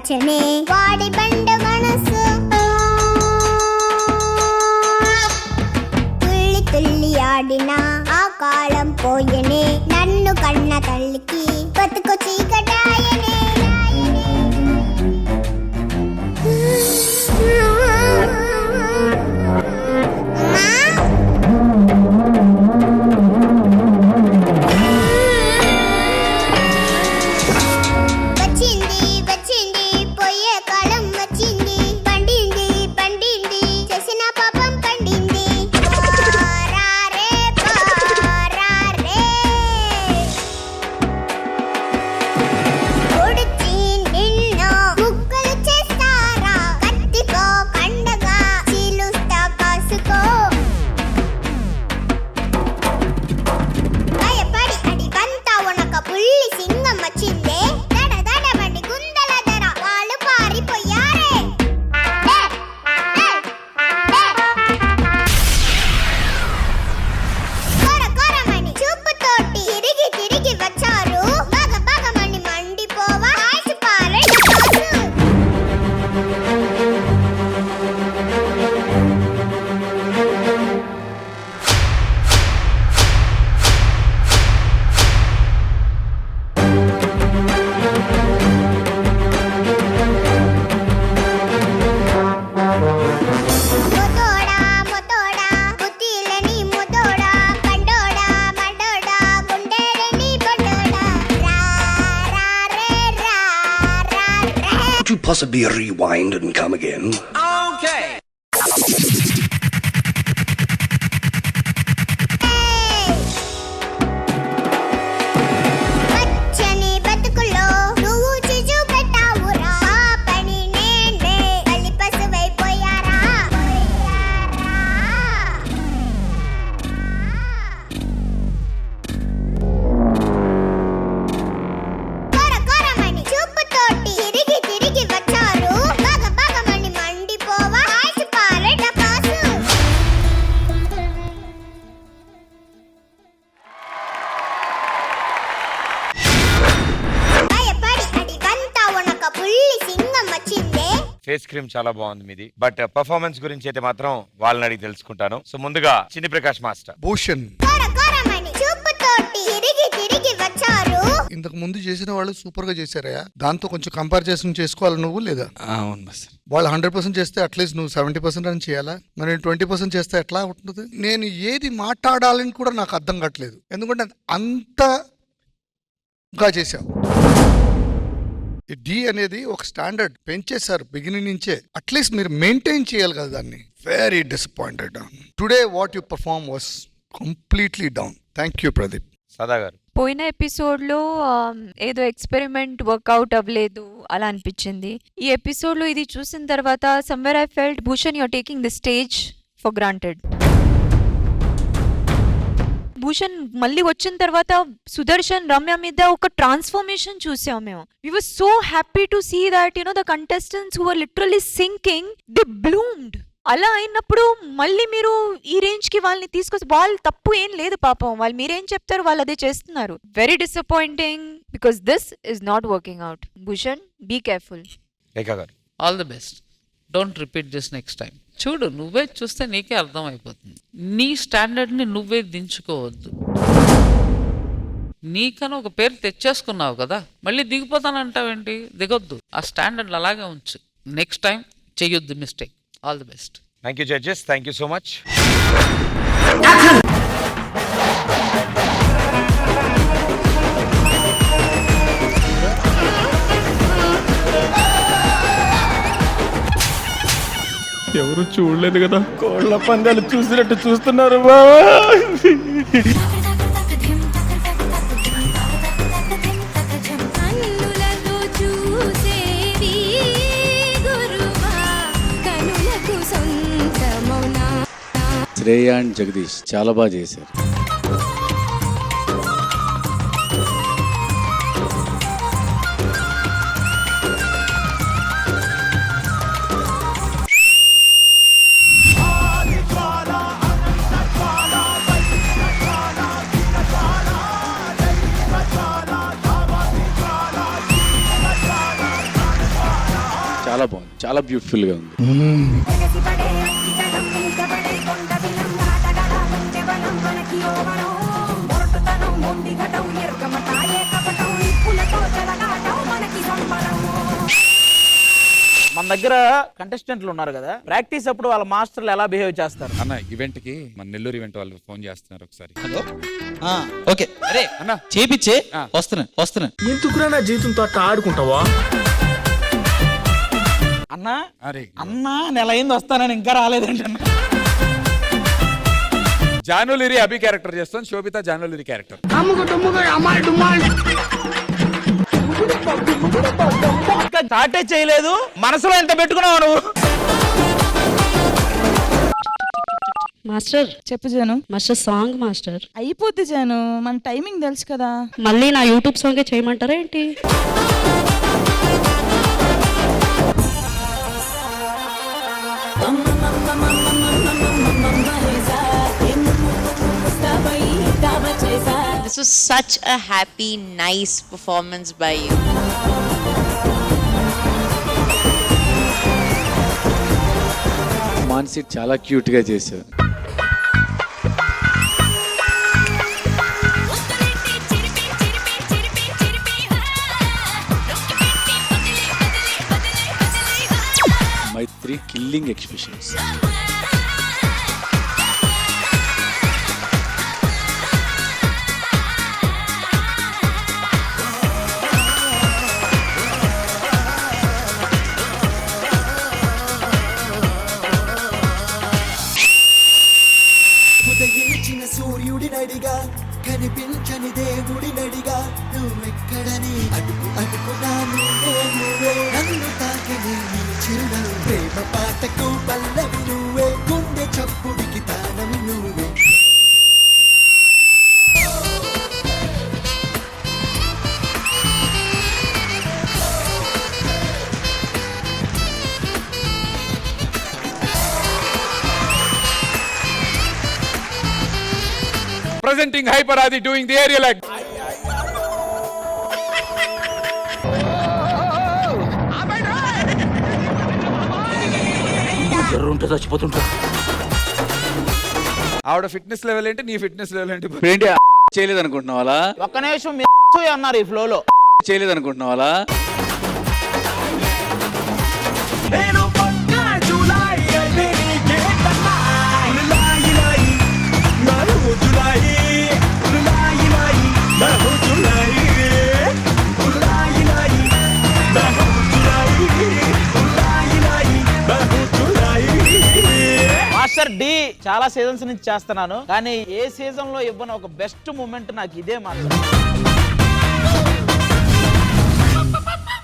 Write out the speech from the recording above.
దాచనే వాడి బండ మనసు తుల్లి తుల్లి ఆడిన ఆ కాలం పోయనే నన్ను కన్న తల్లికి బతుకు చీకటాయనే Possibly rewind and come again. Okay. Face cream చాలా బాగుంది మీది. బట్ పర్ఫార్మెన్స్ గురించి అయితే మాత్రం వాళ్ళని అడిగి తెలుసుకుంటాను. సో ముందుగా చిన్ని ప్రకాష్ మాస్టర్. భూషణ్ ఇంతకు ముందు చేసిన వాళ్ళు సూపర్ గా చేశారయ్యా. దాంతో కొంచెం కంపేర్ చేసుకోవాలి నువ్వు లేదా? అవును బస్. వాళ్ళు 100% చేస్తే అట్లీస్ట్ నువ్వు 70% అని చేయాలా? మరి 20% చేస్తే ఎట్లా ఉంటుంది? నేను ఏది మాట్లాడాలని కూడా నాకు అర్థం కావట్లేదు. ఎందుకంటే అంతగా చేశావు. డి అనేది ఒక స్టాండర్డ్ పెంచేశారు బిగినింగ్ నుంచే. అట్లీస్ట్ మీరు మెయింటైన్ చేయాలి కదా దాన్ని. Very disappointed. Today what you perform was completely down. Thank you Pradeep. సదా గారు, పోయిన ఎపిసోడ్లో ఏదో ఎక్స్పెరిమెంట్ వర్కౌట్ అవ్వలేదు అలా అనిపించింది. ఈ ఎపిసోడ్లో ఇది చూసిన తర్వాత somewhere I felt Bhushan you're taking the stage for granted. Bhushan మళ్ళీ వచ్చిన తర్వాత సుదర్శన్ రమ్య మీద ఒక ట్రాన్స్ఫర్మేషన్ చూసాం మేము. We were so happy to see that the contestants who were literally sinking they bloomed. అలా అయినప్పుడు మళ్ళీ మీరు ఈ రేంజ్ కి వాళ్ళని తీసుకొచ్చి, వాళ్ళు తప్పు ఏం లేదు పాపం, వాళ్ళు మీరేం చెప్తారు వాళ్ళు అదే చేస్తున్నారు. Very disappointing because this is not working out. Bhushan, be careful. Rekha garu, all the best. Don't repeat this next time. చూడు, నువ్వే చూస్తే నీకే అర్థమైపోతుంది. నీ స్టాండర్డ్ని నువ్వే దించుకోవద్దు. నీకని ఒక పేరు తెచ్చేసుకున్నావు కదా, మళ్ళీ దిగిపోతానంటావేంటి? దిగొద్దు. ఆ స్టాండర్డ్ అలాగే ఉంచు. నెక్స్ట్ టైం చెయ్యొద్దు mistake. All the best. Thank you judges. Thank you so much. ఎవరు చూడలేదు కదా, కోళ్ళ పందాలు చూసినట్టు చూస్తున్నారు బావా. శ్రేయ అండ్ జగదీష్ చాలా బాగా చేశారు. చాలా బ్యూటిఫుల్ గా ఉంది. మన దగ్గర కంటెస్టెంట్లు ఉన్నారు కదా, ప్రాక్టీస్ అప్పుడు వాళ్ళ మాస్టర్లు ఎలా బిహేవ్ చేస్తారు? అన్న ఈవెంట్ కి మన నెల్లూరు ఈవెంట్ వాళ్ళు ఫోన్ చేస్తున్నారు ఒకసారి. ఓకే, అరే అన్న చేపిచ్చే వస్తున్నా ఎందుకురా నా జీవితంతో అట్లా ఆడుకుంటావా? అన్నా అరే అన్నా నెల అయింది వస్తానని ఇంకా రాలేదండి అన్న. జానులిరి అభి క్యారెక్టర్ చేస్తాను, శోభిత జానులిరి క్యారెక్టర్. స్టార్టే చేయలేదు, మనసులో ఎంత పెట్టుకున్నావు నువ్వు? మాస్టర్ చెప్పు జాను. మాస్టర్ సాంగ్ మాస్టర్ అయిపోద్ది జాను, మన టైమింగ్ తెలుసు కదా. మళ్ళీ నా యూట్యూబ్ సాంగే చేయమంటారా ఏంటి? This was such a happy, nice performance by you. Mansi చాలా క్యూట్ గా చేశారు. మైత్రి కిల్లింగ్ ఎక్స్ప్రెషన్స్. ఉదయించిన సూర్యుడి నడిగా, కనిపించని దేవుడి నడిగా, నువ్వెక్కడని అడుగు అడుగునా నువ్వే నన్ను తాకిని నీ చిరునవ్వు. ప్రేమ పాటకు పల్లవి నువ్వే, గుండె చప్పుడికి తానం నువ్వే. Presenting Hyper Adi doing the aerial act. ఆవిడ ఫిట్నెస్ లెవెల్ ఏంటి, నీ ఫిట్నెస్ లెవెల్ ఏంటి? ఏంటి చేయలేదు అనుకుంటున్నావు అలా? ఒక్క నిమిషం మీ అన్నారు ఈ ఫ్లోలో. చేయలేదు అనుకుంటున్నావు అలా? మాస్టర్ డి చాలా సీజన్స్ నుంచి చేస్తున్నాను, కానీ ఏ సీజన్ లో ఇవ్వని ఒక బెస్ట్ మూమెంట్ నాకు ఇదే మాత్రం.